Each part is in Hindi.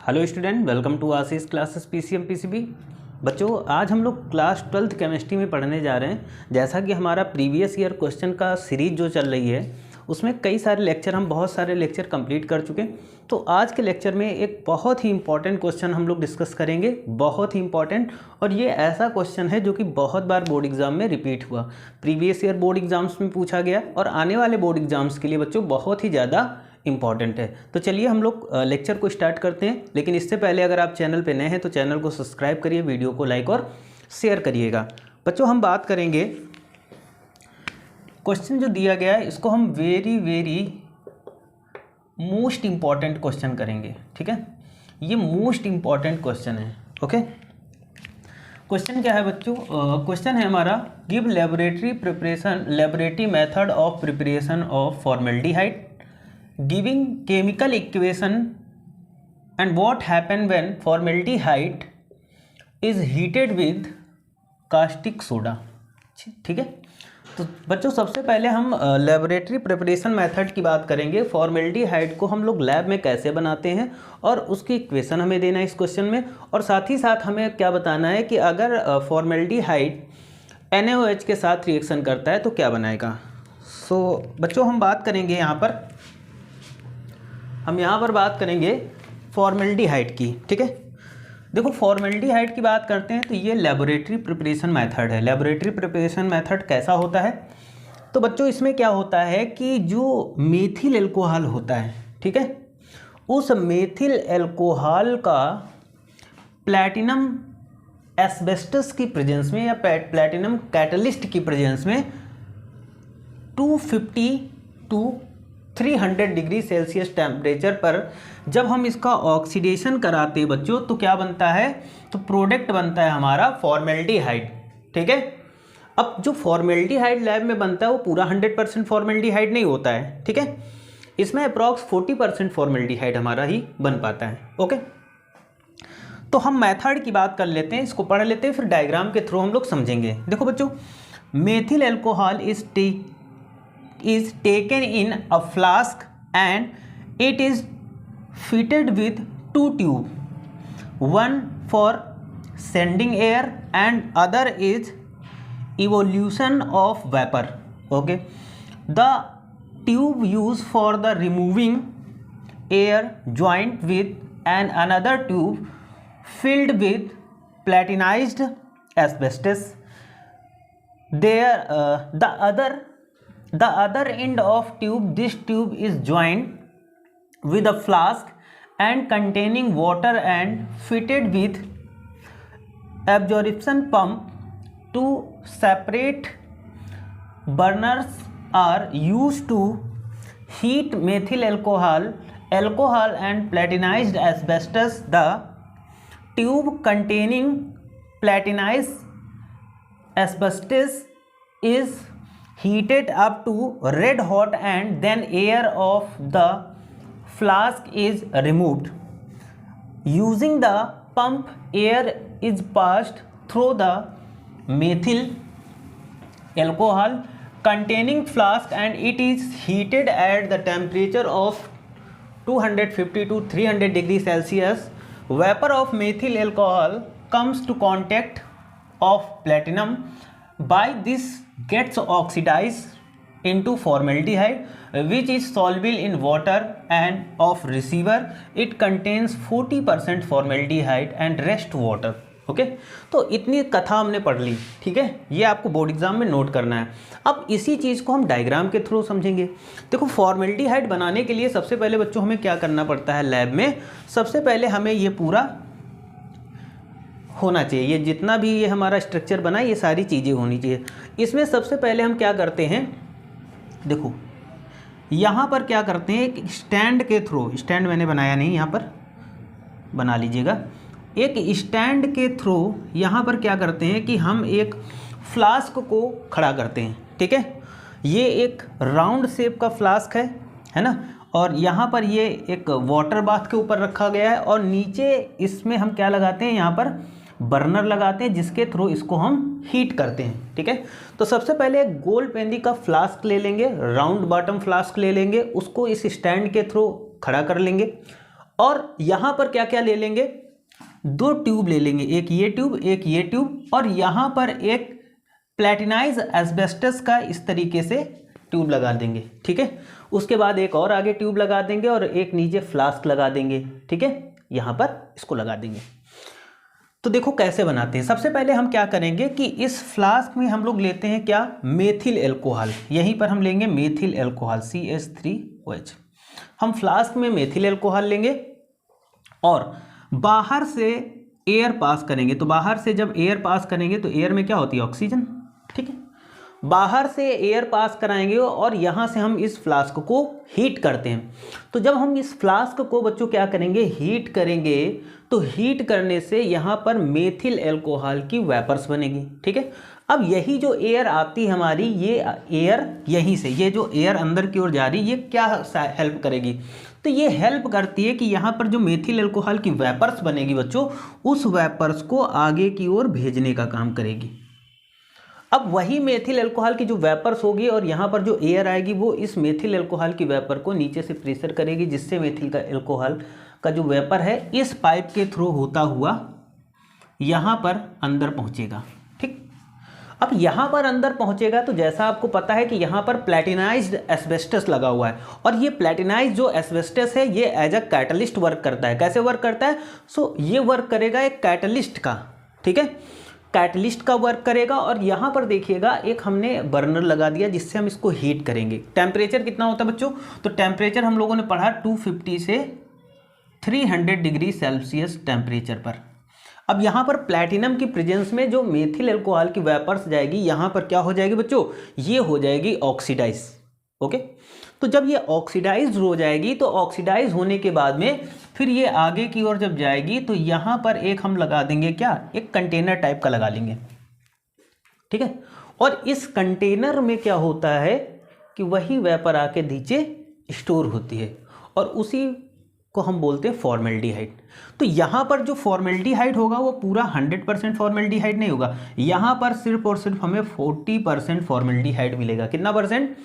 Hello student, welcome to Ashish classes PCM PCB. बच्चों, आज हम लोग क्लास 12th केमिस्ट्री में पढ़ने जा रहे हैं। जैसा कि हमारा प्रीवियस ईयर क्वेश्चन का सीरीज जो चल रही है उसमें कई सारे लेक्चर, हम बहुत सारे लेक्चर कंप्लीट कर चुके हैं। तो आज के लेक्चर में एक बहुत ही इंपॉर्टेंट क्वेश्चन हम लोग डिस्कस करेंगे, बहुत ही इंपॉर्टेंट। और ये ऐसा क्वेश्चन है जो कि बहुत बार बोर्ड एग्जाम में रिपीट हुआ, प्रीवियस ईयर बोर्ड एग्जाम्स में पूछा गया और आने वाले बोर्ड एग्जाम्स के लिए बच्चों बहुत ही ज़्यादा इंपॉर्टेंट है। तो चलिए हम लोग लेक्चर को स्टार्ट करते हैं। लेकिन इससे पहले अगर आप चैनल पे नए हैं तो चैनल को सब्सक्राइब करिए, वीडियो को लाइक और शेयर करिएगा। बच्चों, हम बात करेंगे क्वेश्चन जो दिया गया है, इसको हम वेरी मोस्ट इम्पॉर्टेंट क्वेश्चन करेंगे। ठीक है, ये मोस्ट इम्पॉर्टेंट क्वेश्चन है। ओके, क्वेश्चन क्या है बच्चों? क्वेश्चन है हमारा, give laboratory method of preparation of formaldehyde, giving chemical equation and what happen when formaldehyde is heated with caustic soda। ठीक है, तो बच्चों सबसे पहले हम लेबोरेटरी प्रिपरेशन मेथड की बात करेंगे। फॉर्मेल्डिहाइड को हम लोग लैब में कैसे बनाते हैं और उसकी इक्वेशन हमें देना है इस क्वेश्चन में। और साथ ही साथ हमें क्या बताना है कि अगर फॉर्मेल्डिहाइड NaOH के साथ रिएक्शन करता है तो क्या बनाएगा। सो बच्चों, हम बात करेंगे यहाँ पर बात करेंगे फॉर्मेल्डिहाइड की। ठीक है, देखो फॉर्मेल्डिहाइड की बात करते हैं तो ये लेबोरेटरी प्रिपरेशन मेथड है। लेबोरेटरी प्रिपरेशन मेथड कैसा होता है? तो बच्चों इसमें क्या होता है कि जो मेथिल एल्कोहल होता है, ठीक है, उस मेथिल एल्कोहल का प्लैटिनम एस्बेस्टस की प्रेजेंस में या प्लैटिनम कैटलिस्ट की प्रेजेंस में 250 टू 300 डिग्री सेल्सियस टेम्परेचर पर जब हम इसका ऑक्सीडेशन कराते हैं बच्चों, तो क्या बनता है? तो प्रोडक्ट बनता है हमारा फॉर्मेल्डिहाइड। ठीक है, अब जो फॉर्मेल्डिहाइड लैब में बनता है वो पूरा 100% फॉर्मेल्डिहाइड नहीं होता है। ठीक है, इसमें अप्रॉक्स 40% फॉर्मेल्डिहाइड हमारा ही बन पाता है। ओके, तो हम मेथड की बात कर लेते हैं, इसको पढ़ लेते हैं, फिर डायग्राम के थ्रू हम लोग समझेंगे। देखो बच्चों, methyl alcohol is taken in a flask and it is fitted with two tubes, one for sending air and other is evolution of vapor. Okay, the tube used for the removing air joint with and another tube filled with platinized asbestos. The other end of tube, this tube is joined with a flask and containing water and fitted with absorption pump. Two separate burners are used to heat methyl alcohol and platinized asbestos. The tube containing platinized asbestos is heated up to red hot and then air of the flask is removed. Using the pump, air is passed through the methyl alcohol containing flask and it is heated at the temperature of 250 to 300 degrees Celsius. Vapor of methyl alcohol comes to contact of platinum. By this gets oxidized into formaldehyde which is soluble in water and of receiver it contains 40% formaldehyde and rest water. Okay, तो इतनी कथा हमने पढ़ ली। ठीक है, ये आपको बोर्ड एग्जाम में नोट करना है। अब इसी चीज़ को हम डायग्राम के थ्रू समझेंगे। देखो, फॉर्मेल्डिहाइड बनाने के लिए सबसे पहले बच्चों हमें क्या करना पड़ता है लैब में? सबसे पहले हमें ये पूरा होना चाहिए, ये जितना भी ये हमारा स्ट्रक्चर बना है ये सारी चीज़ें होनी चाहिए। इसमें सबसे पहले हम क्या करते हैं, देखो यहाँ पर क्या करते हैं, एक स्टैंड के थ्रू, स्टैंड मैंने बनाया नहीं, यहाँ पर बना लीजिएगा। एक स्टैंड के थ्रू यहाँ पर क्या करते हैं कि हम एक फ्लास्क को खड़ा करते हैं। ठीक है, ये एक राउंड शेप का फ्लास्क है ना, और यहाँ पर ये एक वाटर बाथ के ऊपर रखा गया है और नीचे इसमें हम क्या लगाते हैं, यहाँ पर बर्नर लगाते हैं जिसके थ्रू इसको हम हीट करते हैं। ठीक है, तो सबसे पहले एक गोल पेंदी का फ्लास्क ले लेंगे, राउंड बॉटम फ्लास्क ले लेंगे, उसको इस स्टैंड के थ्रू खड़ा कर लेंगे और यहाँ पर क्या क्या ले लेंगे, 2 ट्यूब ले लेंगे, एक ये ट्यूब, और यहाँ पर एक प्लेटिनाइज एस्बेस्टस का इस तरीके से ट्यूब लगा देंगे, ठीक है। उसके बाद एक और आगे ट्यूब लगा देंगे और एक नीचे फ्लास्क लगा देंगे, ठीक है, यहाँ पर इसको लगा देंगे। तो देखो कैसे बनाते हैं। सबसे पहले हम क्या करेंगे कि इस फ्लास्क में हम लोग लेते हैं क्या, मेथिल एल्कोहल। यहीं पर हम लेंगे मेथिल एल्कोहल CH3OH। हम फ्लास्क में मेथिल एल्कोहल लेंगे और बाहर से एयर पास करेंगे। तो बाहर से जब एयर पास करेंगे तो एयर में क्या होती है, ऑक्सीजन, ठीक है। बाहर से एयर पास कराएंगे और यहाँ से हम इस फ्लास्क को हीट करते हैं। तो जब हम इस फ्लास्क को बच्चों क्या करेंगे, हीट करेंगे, तो हीट करने से यहाँ पर मेथिल एल्कोहल की वेपर्स बनेगी, ठीक है। अब यही जो एयर आती है हमारी, ये एयर यहीं से, ये जो एयर अंदर की ओर जा रही, ये क्या हेल्प करेगी, तो ये हेल्प करती है कि यहाँ पर जो मेथिल एल्कोहल की वेपर्स बनेगी बच्चों, उस वेपर्स को आगे की ओर भेजने का काम करेगी। अब वही मेथिल एल्कोहल की जो वेपर्स होगी और यहाँ पर जो एयर आएगी वो इस मेथिल एल्कोहल की वेपर को नीचे से प्रेशर करेगी, जिससे मेथिल का एल्कोहल का जो वेपर है इस पाइप के थ्रू होता हुआ यहाँ पर अंदर पहुँचेगा, ठीक। अब यहाँ पर अंदर पहुँचेगा तो जैसा आपको पता है कि यहाँ पर प्लेटिनाइज्ड एस्बेस्टस लगा हुआ है और ये प्लेटिनाइज्ड जो एस्बेस्टस है ये एज अ कैटलिस्ट वर्क करता है। कैसे वर्क करता है, सो ये वर्क करेगा एक कैटलिस्ट का, ठीक है, कैटलिस्ट का वर्क करेगा। और यहाँ पर देखिएगा एक हमने बर्नर लगा दिया जिससे हम इसको हीट करेंगे। टेम्परेचर कितना होता है बच्चों, तो टेम्परेचर हम लोगों ने पढ़ा 250 से 300 डिग्री सेल्सियस टेम्परेचर पर। अब यहाँ पर प्लैटिनम की प्रेजेंस में जो मेथिल एल्कोहल की वेपर्स जाएगी, यहाँ पर क्या हो जाएगी बच्चों, ये हो जाएगी ऑक्सीडाइज, ओके। तो जब ये ऑक्सीडाइज हो जाएगी तो ऑक्सीडाइज होने के बाद में फिर ये आगे की ओर जब जाएगी तो यहाँ पर एक हम लगा देंगे क्या, एक कंटेनर टाइप का लगा लेंगे, ठीक है। और इस कंटेनर में क्या होता है कि वही वेपर आके नीचे स्टोर होती है और उसी को हम बोलते हैं फॉर्मेल्डिहाइड। तो यहाँ पर जो फॉर्मेल्डिहाइड होगा वो पूरा 100% फॉर्मेल्डिहाइड नहीं होगा, यहाँ पर सिर्फ और सिर्फ हमें 40% फॉर्मेल्डिहाइड मिलेगा। कितना परसेंट,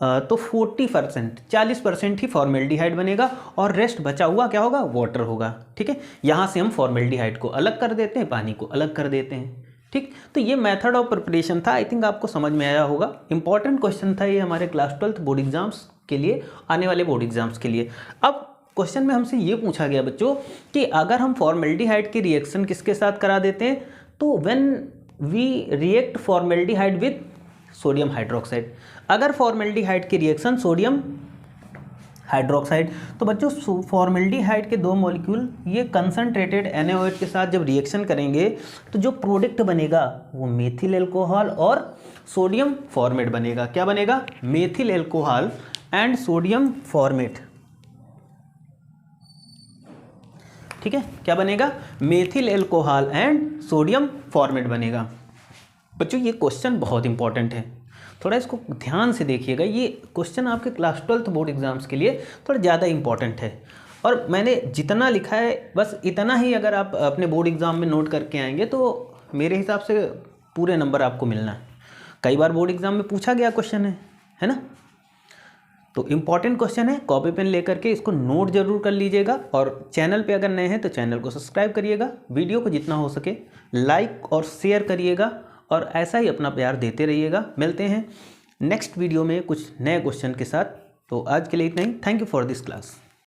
तो 40%, 40% ही फॉर्मेल्डिहाइड बनेगा और रेस्ट बचा हुआ क्या होगा, वाटर होगा, ठीक है। यहाँ से हम फॉर्मेल्डिहाइड को अलग कर देते हैं, पानी को अलग कर देते हैं, ठीक। तो ये मेथड ऑफ प्रिपरेशन था, आई थिंक आपको समझ में आया होगा। इंपॉर्टेंट क्वेश्चन था ये हमारे क्लास 12th बोर्ड एग्जाम्स के लिए, आने वाले बोर्ड एग्जाम्स के लिए। अब क्वेश्चन में हमसे ये पूछा गया बच्चों कि अगर हम फॉर्मेल्डिहाइड की रिएक्शन किसके साथ करा देते हैं, तो when we react formaldehyde with sodium hydroxide. अगर फॉर्मेल्डिहाइड की रिएक्शन सोडियम हाइड्रोक्साइड, तो बच्चों फॉर्मेल्डिहाइड के 2 मॉलिक्यूल ये कंसनट्रेटेड NaOH के साथ जब रिएक्शन करेंगे तो जो प्रोडक्ट बनेगा वो मेथिल एल्कोहल और सोडियम फॉर्मेट बनेगा। क्या बनेगा, methyl alcohol and sodium format, ठीक है। क्या बनेगा, methyl alcohol and sodium format बनेगा। बच्चों ये क्वेश्चन बहुत इंपॉर्टेंट है, थोड़ा इसको ध्यान से देखिएगा। ये क्वेश्चन आपके क्लास 12th बोर्ड एग्जाम्स के लिए थोड़ा ज़्यादा इंपॉर्टेंट है और मैंने जितना लिखा है बस इतना ही अगर आप अपने बोर्ड एग्ज़ाम में नोट करके आएंगे तो मेरे हिसाब से पूरे नंबर आपको मिलना है। कई बार बोर्ड एग्ज़ाम में पूछा गया क्वेश्चन है ना, तो इम्पॉर्टेंट क्वेश्चन है। कॉपी पेन लेकर के इसको नोट जरूर कर लीजिएगा और चैनल पे अगर नए हैं तो चैनल को सब्सक्राइब करिएगा, वीडियो को जितना हो सके लाइक और शेयर करिएगा और ऐसा ही अपना प्यार देते रहिएगा। मिलते हैं नेक्स्ट वीडियो में कुछ नए क्वेश्चन के साथ। तो आज के लिए इतना ही। Thank you for this class.